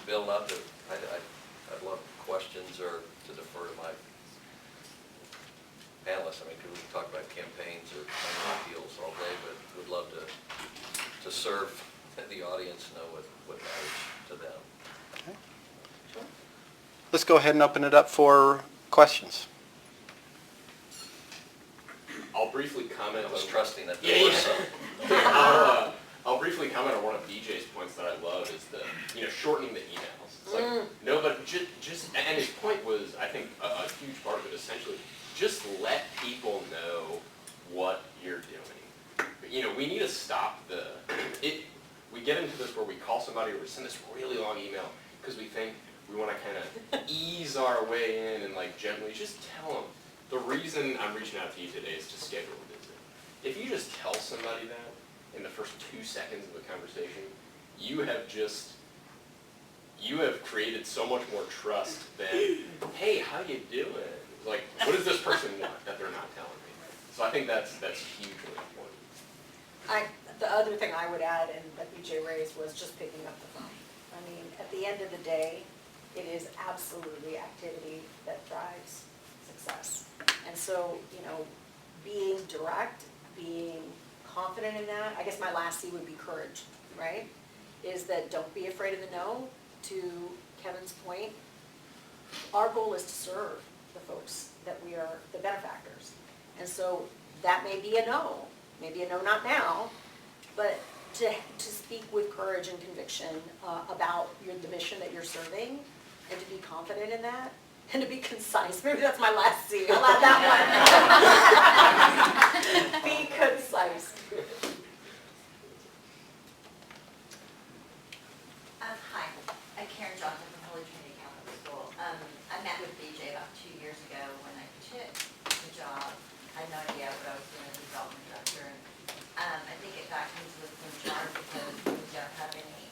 Bill, not to, I'd love questions or to defer to my panelists. I mean, we can talk about campaigns or deals all day, but would love to serve the audience, know what matters to them. Okay. Sure. Let's go ahead and open it up for questions. I'll briefly comment. I was trusting that there was some. I'll briefly comment on one of BJ's points that I love is the shortening the emails. It's like no, but just and his point was, I think, a huge part of it. Essentially, just let people know what you're doing. We need to stop we get into this where we call somebody or we send this really long email because we think we want to kind of ease our way in and gently just tell them. The reason I'm reaching out to you today is to schedule a visit. If you just tell somebody that in the first 2 seconds of the conversation, you have created so much more trust than, hey, how you doing? Like, what does this person want that they're not telling me? So I think that's hugely important. The other thing I would add, and that BJ raised, was just picking up the phone. I mean, at the end of the day, it is absolutely activity that drives success. And so, being direct, being confident in that, I guess my last C would be courage, right? Is that don't be afraid of the no. To Kevin's point, our goal is to serve the folks that we are the benefactors. And so that may be a no not now, but to speak with courage and conviction about the mission that you're serving, and to be confident in that, and to be concise. Maybe that's my last C. I'll add that one. Be concise. Hi, I'm Karen Johnson from Holy Trinity Catholic School. I met with BJ about 2 years ago when I took the job. I had no idea what I was doing as a development director. And I think it got comes with some charm because when you don't have any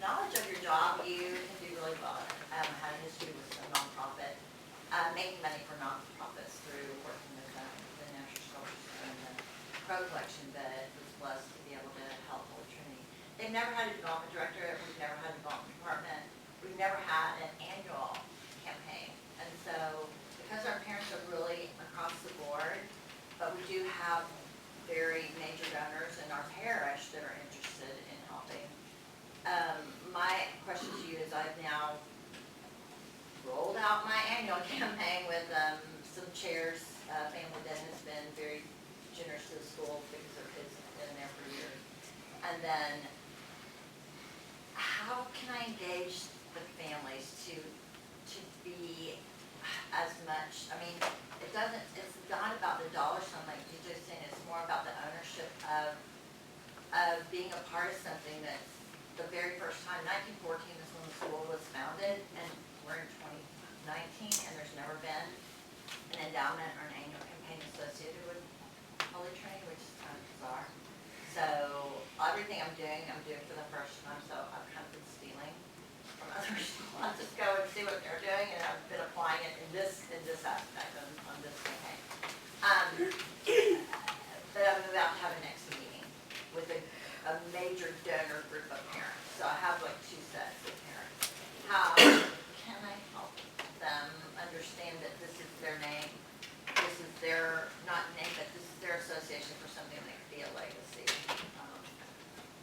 knowledge of your job, you can do really well. I had a history with a nonprofit, making money for nonprofits through working with the National Sculpture and the Crow Collection, but was blessed to be able to help Holy Trinity. They've never had a development director. We've never had a development department. We've never had an annual campaign. And so because our parents are really across the board, but we do have very major donors in our parish that are interested in helping. My question to you is I've now rolled out my annual campaign with some chairs, family that has been very generous to the school because their kids have been there for years. And then how can I engage the families to be as much, I mean, it's not about the dollar sign like you just said, it's more about the ownership of being a part of something that's the very first time. 1914 is when the school was founded, and we're in 2019, and there's never been an endowment or an annual campaign associated with Holy Trinity, which is kind of bizarre. So everything I'm doing for the first time, so I've kind of been stealing from other schools. I'll just go and see what they're doing, and I've been applying it in this aspect on this campaign. But I'm about to have a next meeting with a major donor group of parents. So I have 2 sets of parents. How can I help them understand that this is their name, this is their, not name, but this is their association for something that could be a legacy?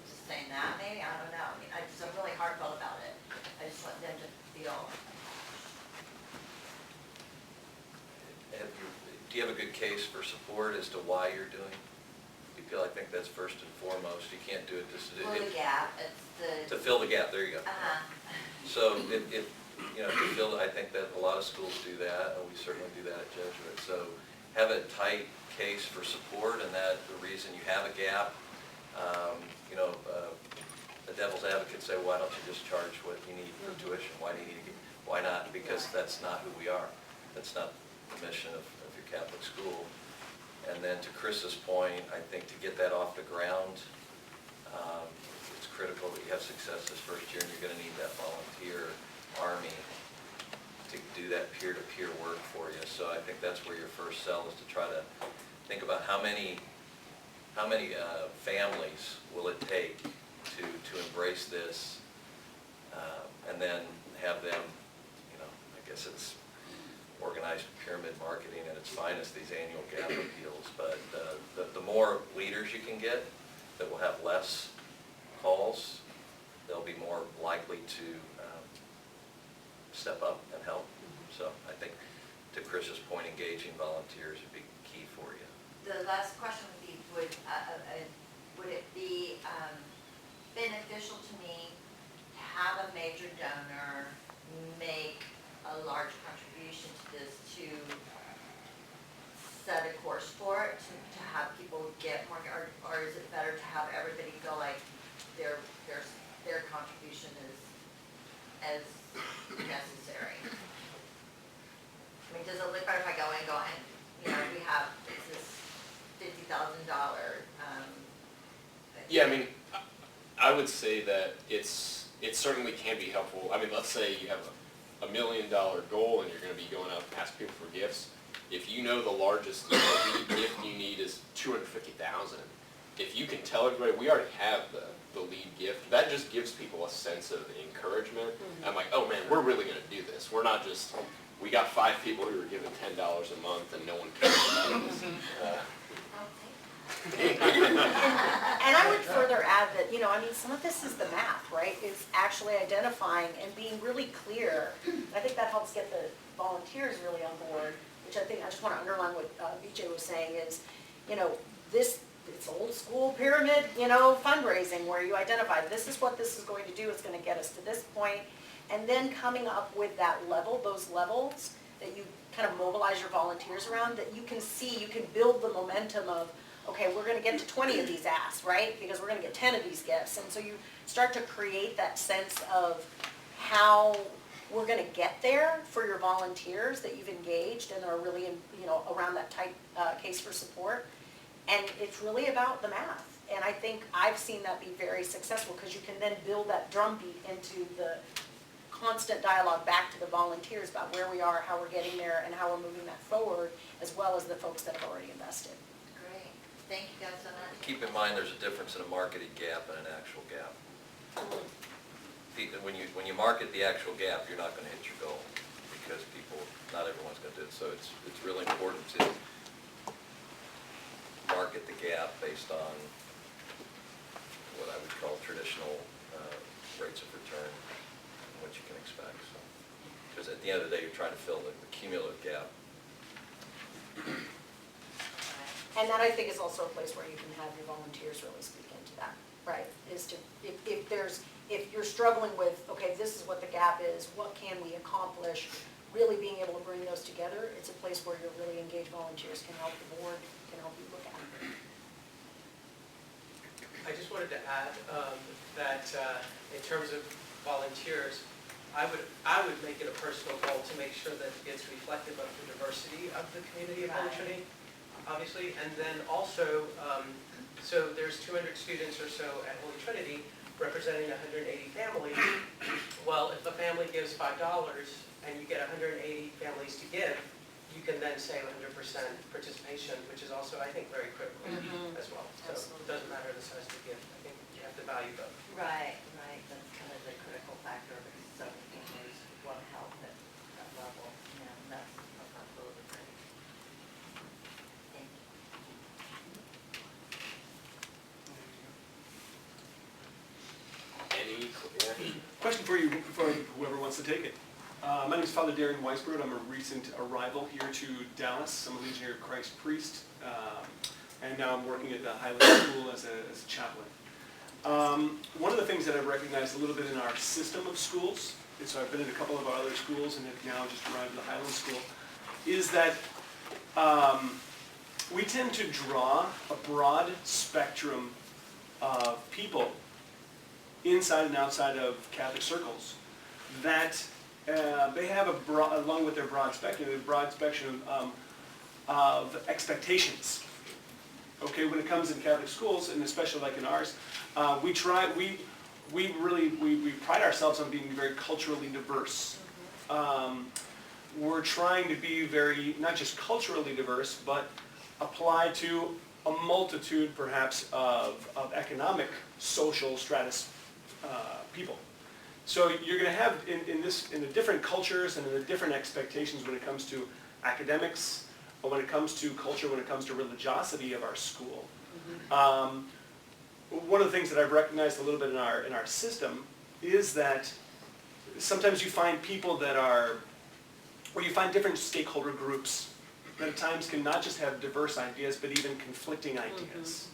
Just saying that, maybe, I don't know. I mean, I'm really heartfelt about it. I just want them to feel. Do you have a good case for support as to why you're doing? You feel, I think that's first and foremost. You can't do it just to Fill the gap. It's to fill the gap. There you go. So if you feel, I think that a lot of schools do that, and we certainly do that at Jesuit. So have a tight case for support, and that the reason you have a gap. The devil's advocate say, why don't you just charge what you need for tuition? Why do you need to get? Why not? Because that's not who we are. That's not the mission of your Catholic school. And then to Kris's point, I think to get that off the ground, it's critical that you have success this first year, and you're going to need that volunteer army to do that peer-to-peer work for you. So I think that's where your first sell is to try to think about how many families will it take to embrace this, and then it's organized pyramid marketing at its finest, these annual gap appeals. But the more leaders you can get that will have less calls, they'll be more likely to step up and help. So I think, to Chris's point, engaging volunteers would be key for you. The last question would be, would it be beneficial to me to have a major donor make a large contribution to this, to set a course for it, to have people get more, or is it better to have everybody feel like their contribution is as necessary? I mean, does it look better if I go in, you know, we have this $50,000, Yeah, I mean, I would say that it certainly can be helpful. I mean, let's say you have $1 million goal and you're going to be going out and asking people for gifts. If you know the largest lead gift you need is $250,000, if you can tell everybody, we already have the lead gift, that just gives people a sense of encouragement. I'm like, oh man, we're really going to do this. We're not just, we got 5 people who are giving $10 a month and no one cares about us. And I would further add that, you know, I mean, some of this is the math, right? Is actually identifying and being really clear. I think that helps get the volunteers really on board, which I think, I just want to underline what BJ was saying is, you know, it's old school pyramid, you know, fundraising where you identify this is what this is going to do, it's going to get us to this point, and then coming up with that level, those levels that you kind of mobilize your volunteers around, that you can see, you can build the momentum of, okay, we're going to get to 20 of these asks, right? Because we're going to get 10 of these gifts. And so you start to create that sense of how we're going to get there for your volunteers that you've engaged and are really, you know, around that tight case for support. And it's really about the math. And I think I've seen that be very successful because you can then build that drumbeat into the constant dialogue back to the volunteers about where we are, how we're getting there, and how we're moving that forward, as well as the folks that have already invested. great, thank you guys so much. Keep in mind, there's a difference in a marketed gap and an actual gap. When you market the actual gap, you're not going to hit your goal because not everyone's going to do it. So it's really important to market the gap based on what I would call traditional rates of return and what you can expect. Because at the end of the day, you're trying to fill the cumulative gap. And that, I think, is also a place where you can have your volunteers really speak into that, right? Is to, if you're struggling with, okay, this is what the gap is, what can we accomplish, really being able to bring those together, it's a place where your really engaged volunteers can help the board, can help you look at it. I just wanted to add that in terms of volunteers, I would make it a personal goal to make sure that it's reflective of the diversity of the community of Holy Trinity, obviously, and then also, so there's 200 students or so at Holy Trinity representing 180 families. Well, if a family gives $5 and you get 180 families to give, you can then save 100% participation, which is also, I think, very critical as well. So Absolutely. it doesn't matter the size of the gift. I think you have to value both. Right, that's kind of the critical factor because so many families want help at that level, you know, and that's absolutely great. Thank you. Question for you, for whoever wants to take it. My name is Father Darren Weisbrod. I'm a recent arrival here to Dallas. I'm a Legionary of Christ priest, and now I'm working at the Highland School as a chaplain. One of the things that I've recognized a little bit in our system of schools, and so I've been in a couple of our other schools and have now just arrived at the Highland School, is that we tend to draw a broad spectrum of people inside and outside of Catholic circles that they have along with their broad spectrum of expectations. Okay, when it comes in Catholic schools, and especially like in ours, we pride ourselves on being very culturally diverse. We're trying to be very, not just culturally diverse, but apply to a multitude, perhaps, of economic, social stratus people. So you're going to have in the different cultures and in the different expectations when it comes to academics, or when it comes to culture, when it comes to religiosity of our school. One of the things that I've recognized a little bit in our system is that sometimes you find people that are, or you find different stakeholder groups that at times can not just have diverse ideas, but even conflicting ideas.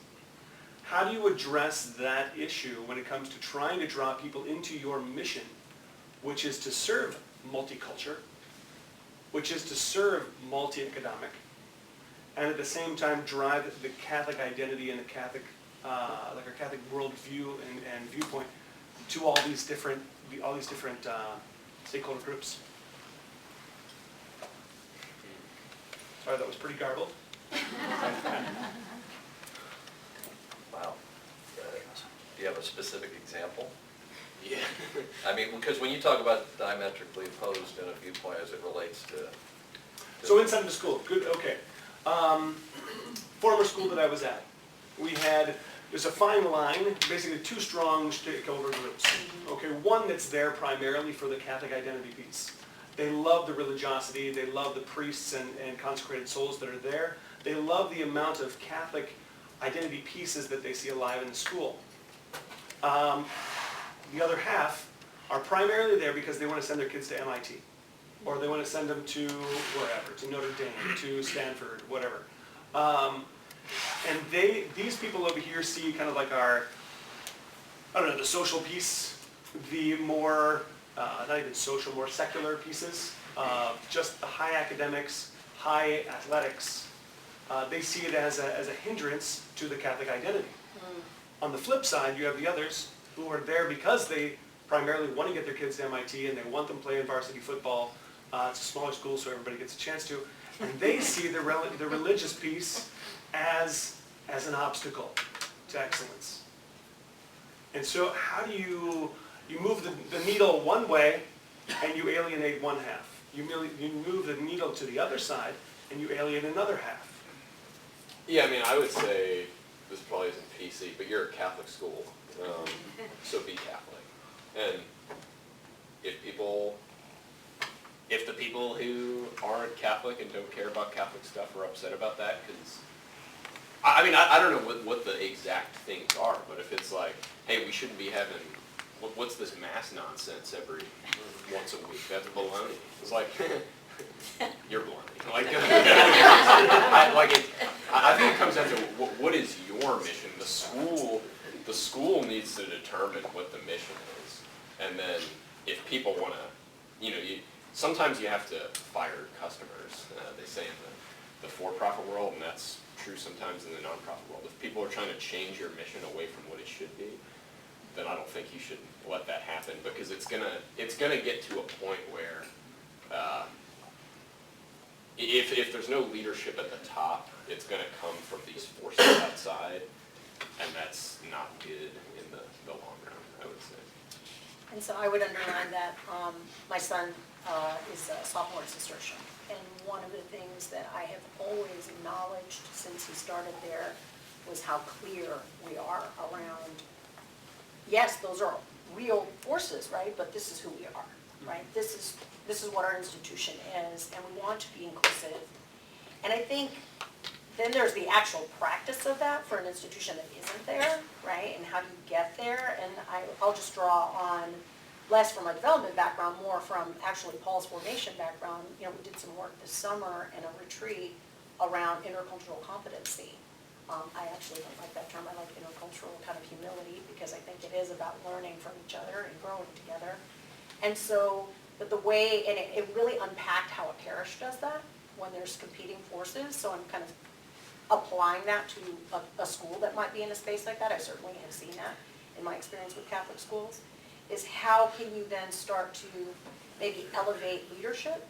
How do you address that issue when it comes to trying to draw people into your mission, which is to serve multicultural, which is to serve multi-economic, and at the same time drive the Catholic identity and the Catholic, like our Catholic worldview and viewpoint to all these different stakeholder groups? Sorry, that was pretty garbled. Wow. Do you have a specific example? Yeah. I mean, because when you talk about diametrically opposed in a viewpoint as it relates to... So inside of the school, good, okay. Former school that I was at, there's a fine line, basically two strong stakeholder groups. Okay, one that's there primarily for the Catholic identity piece. They love the religiosity, they love the priests and consecrated souls that are there. They love the amount of Catholic identity pieces that they see alive in the school. The other half are primarily there because they want to send their kids to MIT, or they want to send them to wherever, to Notre Dame, to Stanford, whatever. And these people over here see kind of like our, I don't know, the social piece, the more, not even social, more secular pieces, just the high academics, high athletics. They see it as a hindrance to the Catholic identity. On the flip side, you have the others who are there because they primarily want to get their kids to MIT and they want them playing varsity football. It's a smaller school, so everybody gets a chance to. And they see the religious piece as an obstacle to excellence. And so how do you move the needle one way and you alienate one half? You move the needle to the other side and you alienate another half. Yeah, I mean, I would say, this probably isn't PC, but you're a Catholic school, so be Catholic. And if the people who aren't Catholic and don't care about Catholic stuff are upset about that, because, I mean, I don't know what the exact things are, but if it's like, hey, we shouldn't be having, what's this mass nonsense every once a week, that's baloney. It's like, you're baloney. Like, I think it comes down to what is your mission. The school needs to determine what the mission is, and then if people want to, sometimes you have to fire customers. They say in the for-profit world, and that's true sometimes in the nonprofit world. If people are trying to change your mission away from what it should be, then I don't think you should let that happen, because it's gonna get to a point where if there's no leadership at the top, it's gonna come from these forces outside, and that's not good in the long run, I would say. And so I would underline that my son is a sophomore at Cistercian. And one of the things that I have always acknowledged since he started there was how clear we are around, yes, those are real forces, right? But this is who we are, right? This is what our institution is, and we want to be inclusive. And I think then there's the actual practice of that for an institution that isn't there, right? And how do you get there? And I'll just draw on less from a development background, more from actually Paul's formation background. We did some work this summer in a retreat around intercultural competency. I actually don't like that term. I like intercultural kind of humility, because I think it is about learning from each other and growing together. And so, but the way, and it really unpacked how a parish does that when there's competing forces. So I'm kind of applying that to a school that might be in a space like that. I certainly have seen that in my experience with Catholic schools, is how can you then start to maybe elevate leadership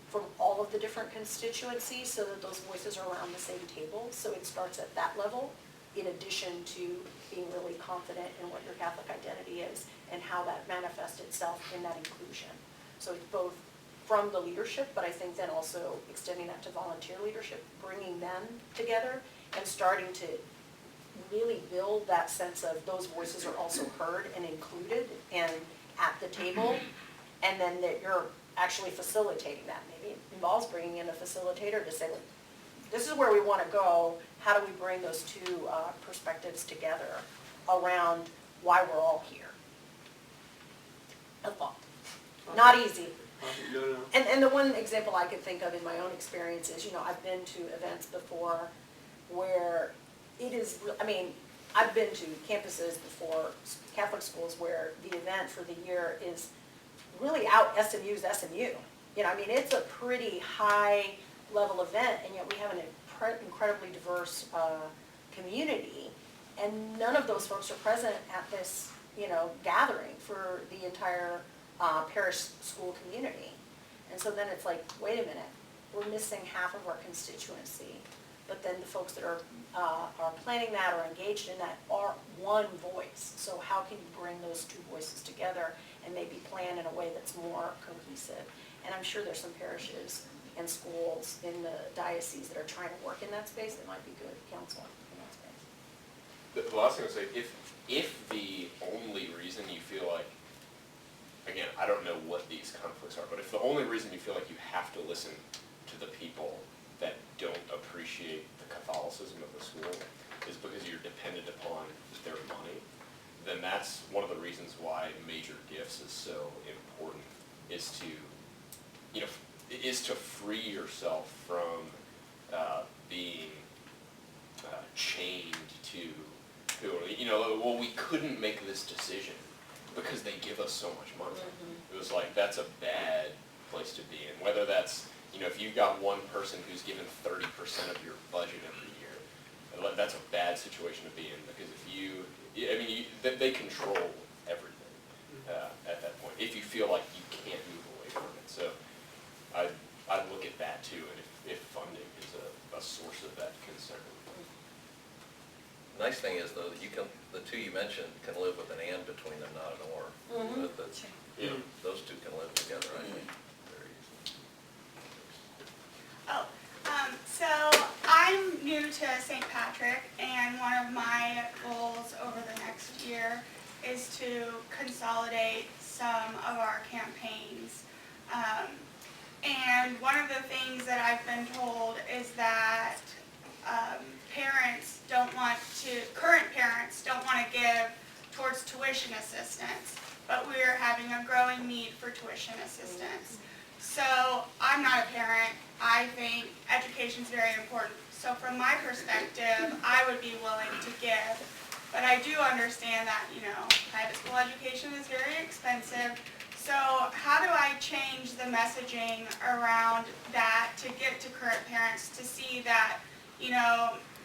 from all of the different constituencies so that those voices are around the same table. So it starts at that level, in addition to being really confident in what your Catholic identity is and how that manifests itself in that inclusion. So it's both from the leadership, but I think then also extending that to volunteer leadership, bringing them together and starting to really build that sense of those voices are also heard and included, and at the table, and then that you're actually facilitating that. Maybe it involves bringing in a facilitator to say, look, this is where we want to go, how do we bring those two perspectives together around why we're all here? A thought. Not easy. No. And the one example I could think of in my own experience is, I've been to events before where it is, I've been to campuses before, Catholic schools, where the event for the year is really out SMU's SMU. It's a pretty high level event, and yet we have an incredibly diverse community, and none of those folks are present at this, gathering for the entire parish school community. And so then it's like, wait a minute, we're missing half of our constituency. But then the folks that are planning that or engaged in that are one voice. So how can you bring those two voices together and maybe plan in a way that's more cohesive? And I'm sure there's some parishes and schools in the diocese that are trying to work in that space that might be good counsel in that space. The last thing I would say, if the only reason you feel like, again, I don't know what these conflicts are, but if the only reason you feel like you have to listen to the people that don't appreciate the Catholicism of the school is because you're dependent upon their money, then that's one of the reasons why major gifts is so important, is to free yourself from being chained to well, we couldn't make this decision because they give us so much money. It was like, that's a bad place to be in. Whether that's, if you've got one person who's given 30% of your budget every year, that's a bad situation to be in, because they control everything at that point, if you feel like you can't move away from it. So I'd look at that too, and if funding is a source of that concern. The nice thing is, though, that the two you mentioned can live with an and between them, not an or. Those two can live together, I think, very easily. So I'm new to St. Patrick, and one of my goals over the next year is to consolidate some of our campaigns. And one of the things that I've been told is that current parents don't want to give towards tuition assistance, but we're having a growing need for tuition assistance. So I'm not a parent. I think education is very important. So from my perspective, I would be willing to give. But I do understand that, private school education is very expensive. So how do I change the messaging around that to get to current parents to see that,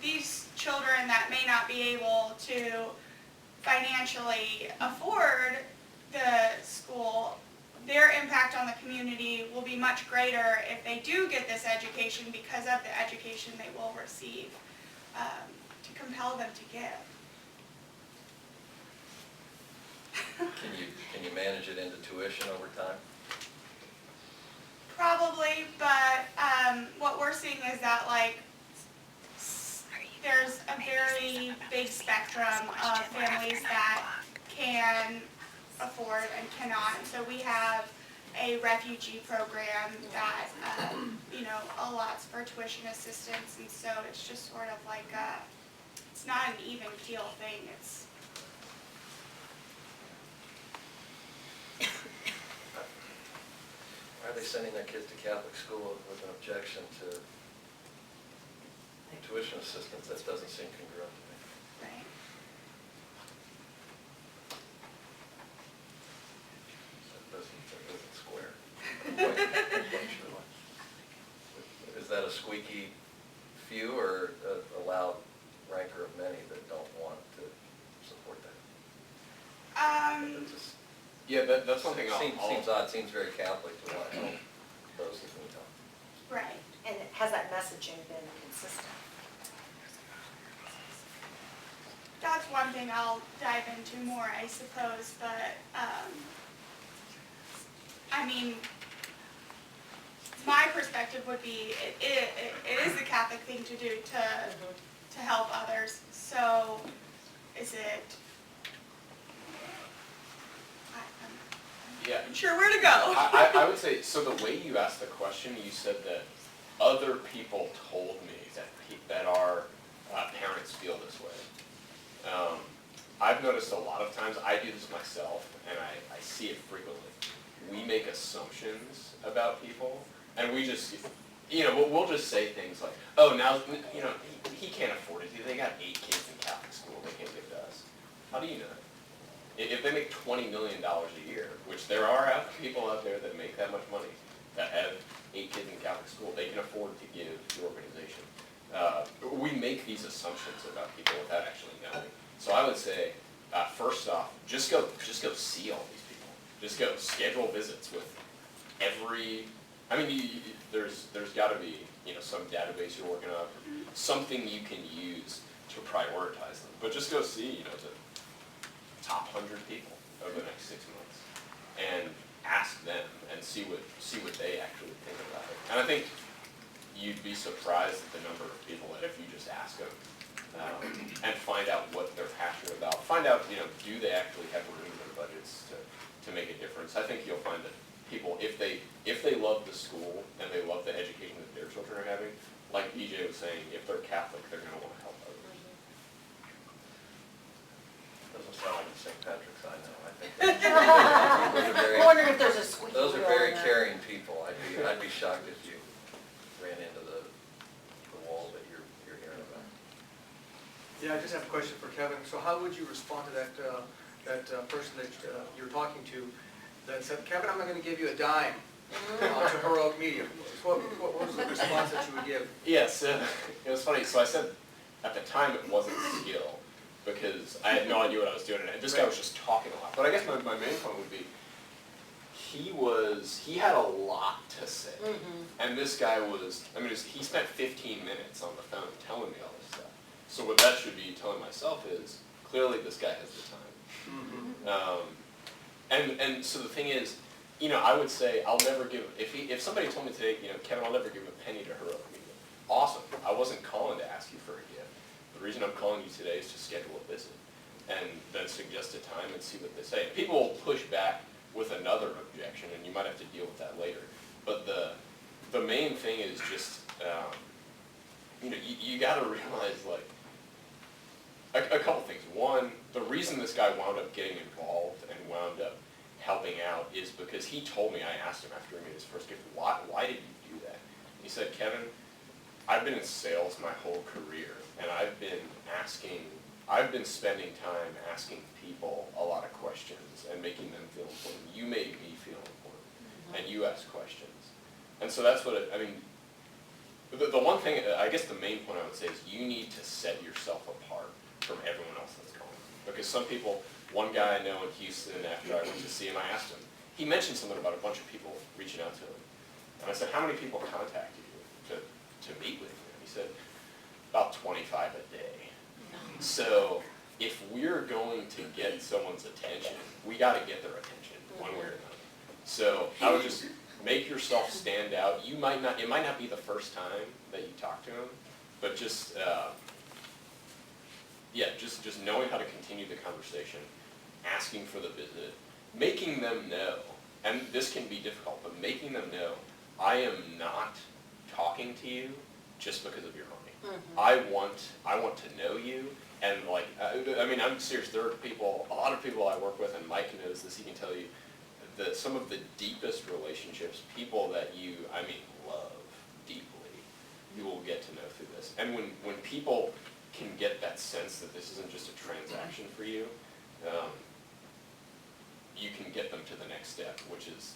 these children that may not be able to financially afford the school, their impact on the community will be much greater if they do get this education because of the education they will receive, to compel them to give. Can you manage it into tuition over time? Probably, but what we're seeing is that there's a very big spectrum of families that can afford and cannot. And so we have a refugee program that allots for tuition assistance, and so it's just sort of like it's not an even keel thing. It's Why are they sending their kids to Catholic school with an objection to tuition assistance? That doesn't seem congruent to me. right. That doesn't square. Quite sure. Is that a squeaky few or a loud ranker of many that don't want to support that? It just Yeah, that's something seems odd, seems very Catholic to want to help those that need help. Right. And has that messaging been consistent? That's one thing I'll dive into more, I suppose, but, my perspective would be, it is the Catholic thing to do to help others, so is it, Yeah. I'm sure where to go. I would say, so the way you asked the question, you said that other people told me that our parents feel this way. I've noticed a lot of times, I do this myself, and I see it frequently. We make assumptions about people, and we just, we'll just say things like, oh, now, he can't afford it. They got 8 kids in Catholic school. They can't give to us. How do you know that? If they make $20 million a year, which there are people out there that make that much money, that have 8 kids in Catholic school, they can afford to give to the organization. We make these assumptions about people without actually knowing. So I would say, first off, just go see all these people. Just go schedule visits with every. There's got to be some database you're working on, something you can use to prioritize them. But just go see the top 100 people over the next 6 months and ask them and see what they actually think about it. And I think you'd be surprised at the number of people that if you just ask them and find out what they're passionate about, find out do they actually have room in their budgets to make a difference. I think you'll find that people, if they love the school and they love the education that their children are having, like BJ was saying, if they're Catholic, they're going to want to help others. Doesn't sound like a St. Patrick's, I know. I think those I'm wondering if there's a squeaky wheel those are in very there. caring people. I'd be shocked if you ran into the wall that you're hearing about. Yeah, I just have a question for Kevin. So how would you respond to that person that you were talking to that said, Kevin, I'm not going to give you a dime to heroic media? What was the response that you would give? Yes, it was funny. So I said at the time it wasn't skill because I had no idea what I was doing, and this guy was just talking a lot. But I guess my main point would be he had a lot to say, and this guy he spent 15 minutes on the phone telling me all this stuff. So what that should be telling myself is clearly this guy has the time. And so the thing is, I would say I'll never give, if somebody told me today, Kevin, I'll never give a penny to heroic media. Awesome. I wasn't calling to ask you for a gift. The reason I'm calling you today is to schedule a visit and then suggest a time and see what they say. People will push back with another objection, and you might have to deal with that later. But the main thing is just, you got to realize, a couple things. One, the reason this guy wound up getting involved and wound up helping out is because he told me, I asked him after he made his first gift, why did you do that? He said, Kevin, I've been in sales my whole career, and I've been spending time asking people a lot of questions and making them feel important. You made me feel important, and you asked questions. And so that's what the one thing, I guess the main point I would say is you need to set yourself apart from everyone else that's calling. Because some people, one guy I know in Houston, after I went to see him, I asked him, he mentioned something about a bunch of people reaching out to him. And I said, how many people contacted you to meet with you? And he said, about 25 a day. So if we're going to get someone's attention, we got to get their attention one way or another. So I would just make yourself stand out. It might not be the first time that you talk to them, but just knowing how to continue the conversation, asking for the visit, making them know, and this can be difficult, but making them know, I am not talking to you just because of your money. I want to know you, and I'm serious. There are a lot of people I work with, and Mike knows this. He can tell you that some of the deepest relationships, people that you love deeply, you will get to know through this. And when people can get that sense that this isn't just a transaction for you, you can get them to the next step, which is